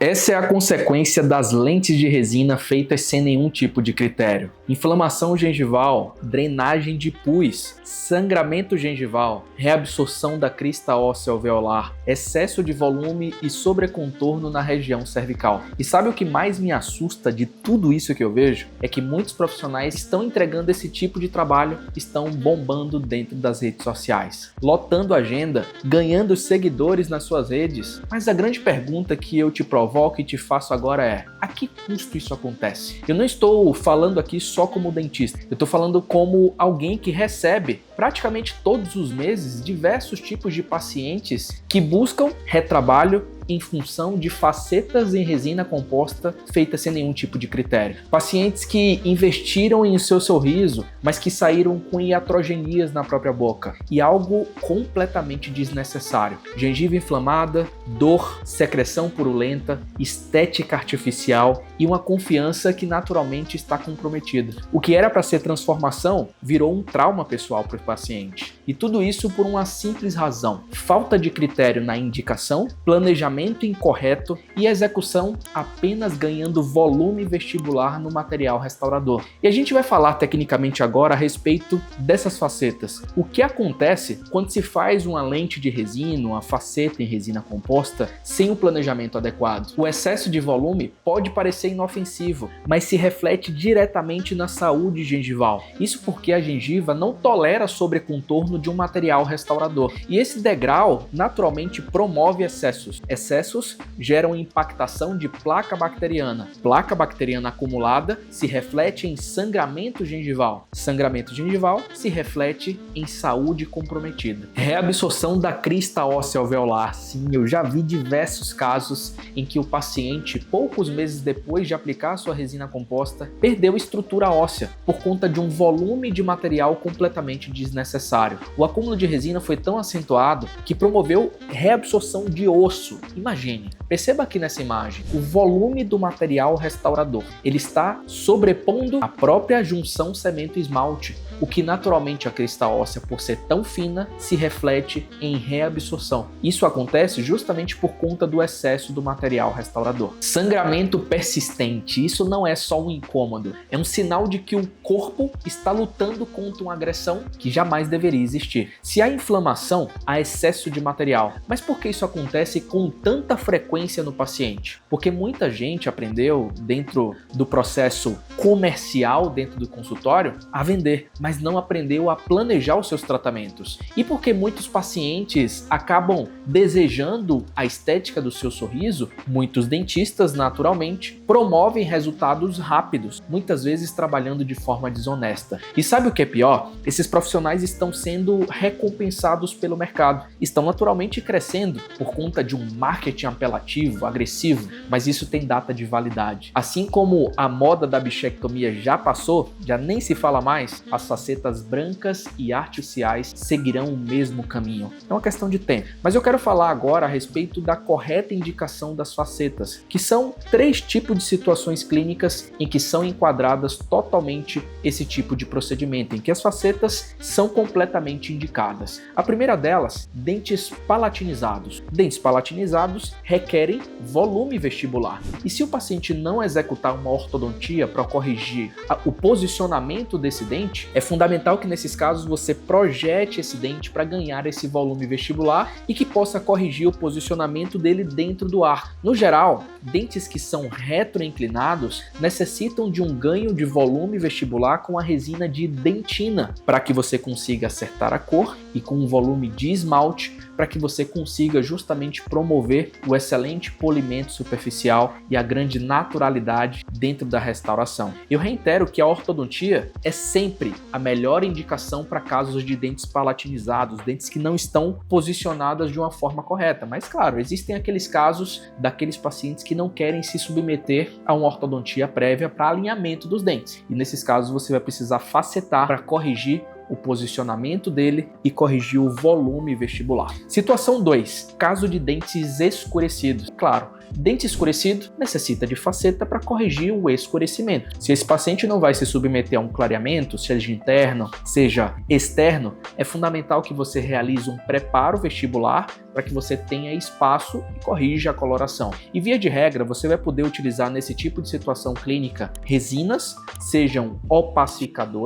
Essa é a consequência das lentes de resina feitas sem nenhum tipo de critério. Inflamação gengival, drenagem de pus, sangramento gengival, reabsorção da crista óssea alveolar, excesso de volume e sobrecontorno na região cervical. E sabe o que mais me assusta de tudo isso que eu vejo? É que muitos profissionais estão entregando esse tipo de trabalho, estão bombando dentro das redes sociais, lotando a agenda, ganhando seguidores nas suas redes. Mas a grande pergunta que eu te provoco e te faço agora é: a que custo isso acontece? Eu não estou falando aqui só como dentista, eu estou falando como alguém que recebe praticamente todos os meses diversos tipos de pacientes que buscam retrabalho em função de facetas em resina composta feitas sem nenhum tipo de critério. Pacientes que investiram em seu sorriso, mas que saíram com iatrogenias na própria boca. E algo completamente desnecessário. Gengiva inflamada, dor, secreção purulenta, estética artificial e uma confiança que naturalmente está comprometida. O que era para ser transformação virou um trauma pessoal para o paciente. E tudo isso por uma simples razão: falta de critério na indicação, planejamento incorreto e execução apenas ganhando volume vestibular no material restaurador. E a gente vai falar tecnicamente agora a respeito dessas facetas. O que acontece quando se faz uma lente de resina, uma faceta em resina composta, sem o planejamento adequado? O excesso de volume pode parecer inofensivo, mas se reflete diretamente na saúde gengival. Isso porque a gengiva não tolera sobrecontorno de um material restaurador. E esse degrau naturalmente promove excessos. Excessos geram impactação de placa bacteriana. Placa bacteriana acumulada se reflete em sangramento gengival. Sangramento gengival se reflete em saúde comprometida. Reabsorção da crista óssea alveolar. Sim, eu já vi diversos casos em que o paciente, poucos meses depois de aplicar sua resina composta, perdeu estrutura óssea por conta de um volume de material completamente desnecessário. O acúmulo de resina foi tão acentuado que promoveu reabsorção de osso. Imagine, perceba aqui nessa imagem, o volume do material restaurador. Ele está sobrepondo a própria junção cemento-esmalte, o que naturalmente a crista óssea, por ser tão fina, se reflete em reabsorção. Isso acontece justamente por conta do excesso do material restaurador. Sangramento persistente. Isso não é só um incômodo, é um sinal de que o corpo está lutando contra uma agressão que jamais deveria existir. Se há inflamação, há excesso de material. Mas por que isso acontece com tanta frequência no paciente? Porque muita gente aprendeu dentro do processo comercial dentro do consultório a vender, mas não aprendeu a planejar os seus tratamentos. E porque muitos pacientes acabam desejando a estética do seu sorriso, muitos dentistas naturalmente promovem resultados rápidos, muitas vezes trabalhando de forma desonesta. E sabe o que é pior? Esses profissionais estão sendo recompensados pelo mercado, estão naturalmente crescendo por conta de um marketing apelativo, agressivo, mas isso tem data de validade. Assim como a moda da bichectomia já passou, já nem se fala mais, as facetas brancas e artificiais seguirão o mesmo caminho. É uma questão de tempo. Mas eu quero falar agora a respeito da correta indicação das facetas, que são 3 tipos de situações clínicas em que são enquadradas totalmente esse tipo de procedimento, em que as facetas são completamente indicadas. A primeira delas, dentes palatinizados. Dentes palatinizados requerem volume vestibular. E se o paciente não executar uma ortodontia para corrigir o posicionamento desse dente, é fundamental que nesses casos você projete esse dente para ganhar esse volume vestibular e que possa corrigir o posicionamento dele dentro do ar. No geral, dentes que são retroinclinados necessitam de um ganho de volume vestibular com a resina de dentina para que você consiga acertar a cor e com um volume de esmalte para que você consiga justamente promover o excelente polimento superficial e a grande naturalidade dentro da restauração. Eu reitero que a ortodontia é sempre a melhor indicação para casos de dentes palatinizados, dentes que não estão posicionados de uma forma correta. Mas claro, existem aqueles casos daqueles pacientes que não querem se submeter a uma ortodontia prévia para alinhamento dos dentes. E nesses casos você vai precisar facetar para corrigir o posicionamento dele e corrigir o volume vestibular. Situação 2. Caso de dentes escurecidos. Claro, Dente escurecido necessita de faceta para corrigir o escurecimento. Se esse paciente não vai se submeter a um clareamento, seja interno, seja externo, é fundamental que você realize um preparo vestibular para que você tenha espaço e corrija a coloração. E via de regra, você vai poder utilizar nesse tipo de situação clínica resinas, sejam opacificador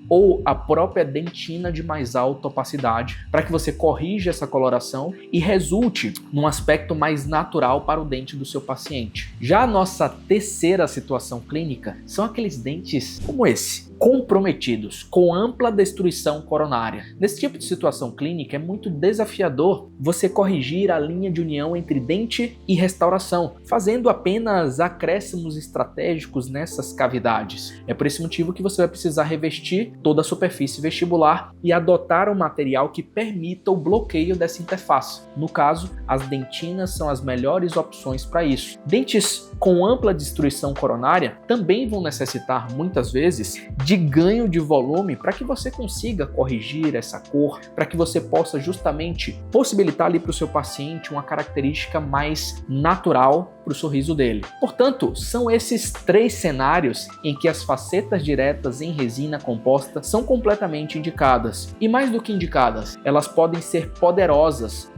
ou a própria dentina de mais alta opacidade, para que você corrija essa coloração e resulte num aspecto mais natural para o dente do seu paciente. Já a nossa terceira situação clínica são aqueles dentes como esse, comprometidos, com ampla destruição coronária. Nesse tipo de situação clínica é muito desafiador você corrigir a linha de união entre dente e restauração, fazendo apenas acréscimos estratégicos nessas cavidades. É por esse motivo que você vai precisar revestir toda a superfície vestibular e adotar um material que permita o bloqueio dessa interface. No caso, as dentinas são as melhores opções para isso. Dentes com ampla destruição coronária também vão necessitar, muitas vezes, de ganho de volume para que você consiga corrigir essa cor, para que você possa justamente possibilitar ali para o seu paciente uma característica mais natural para o sorriso dele. Portanto, são esses 3 cenários em que as facetas diretas em resina composta são completamente indicadas. E mais do que indicadas, elas podem ser poderosas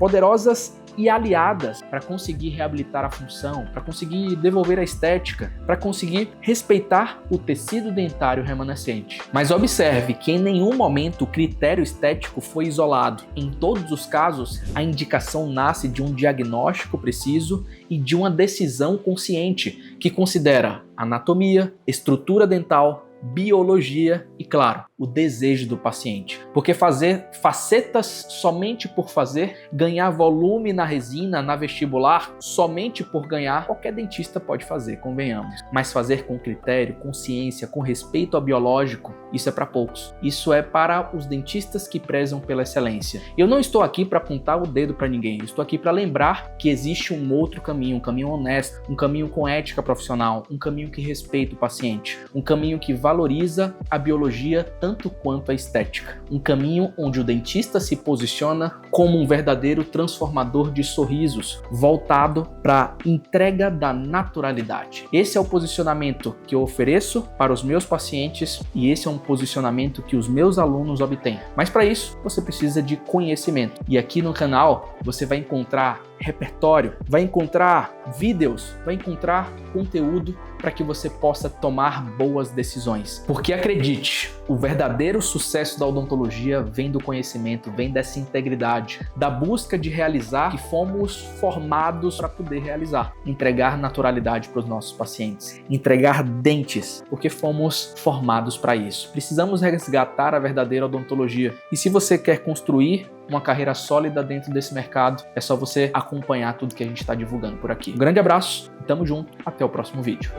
e aliadas para conseguir reabilitar a função, para conseguir devolver a estética, para conseguir respeitar o tecido dentário remanescente. Mas observe que em nenhum momento o critério estético foi isolado. Em todos os casos, a indicação nasce de um diagnóstico preciso e de uma decisão consciente que considera anatomia, estrutura dental, biologia e, claro, o desejo do paciente. Porque fazer facetas somente por fazer, ganhar volume na resina, na vestibular, somente por ganhar, qualquer dentista pode fazer, convenhamos. Mas fazer com critério, com ciência, com respeito ao biológico, isso é para poucos. Isso é para os dentistas que prezam pela excelência. Eu não estou aqui para apontar o dedo para ninguém, eu estou aqui para lembrar que existe um outro caminho, um caminho honesto, um caminho com ética profissional, um caminho que respeita o paciente, um caminho que valoriza a biologia tanto quanto a estética. Um caminho onde o dentista se posiciona como um verdadeiro transformador de sorrisos, voltado para a entrega da naturalidade. Esse é o posicionamento que eu ofereço para os meus pacientes e esse é um posicionamento que os meus alunos obtêm. Mas para isso, você precisa de conhecimento. E aqui no canal, você vai encontrar repertório, vai encontrar vídeos, vai encontrar conteúdo para que você possa tomar boas decisões. Porque acredite, o verdadeiro sucesso da odontologia vem do conhecimento, vem dessa integridade, da busca de realizar que fomos formados para poder realizar. Entregar naturalidade para os nossos pacientes, entregar dentes, porque fomos formados para isso. Precisamos resgatar a verdadeira odontologia. E se você quer construir uma carreira sólida dentro desse mercado, é só você acompanhar tudo que a gente está divulgando por aqui. Um grande abraço, tamo junto, até o próximo vídeo.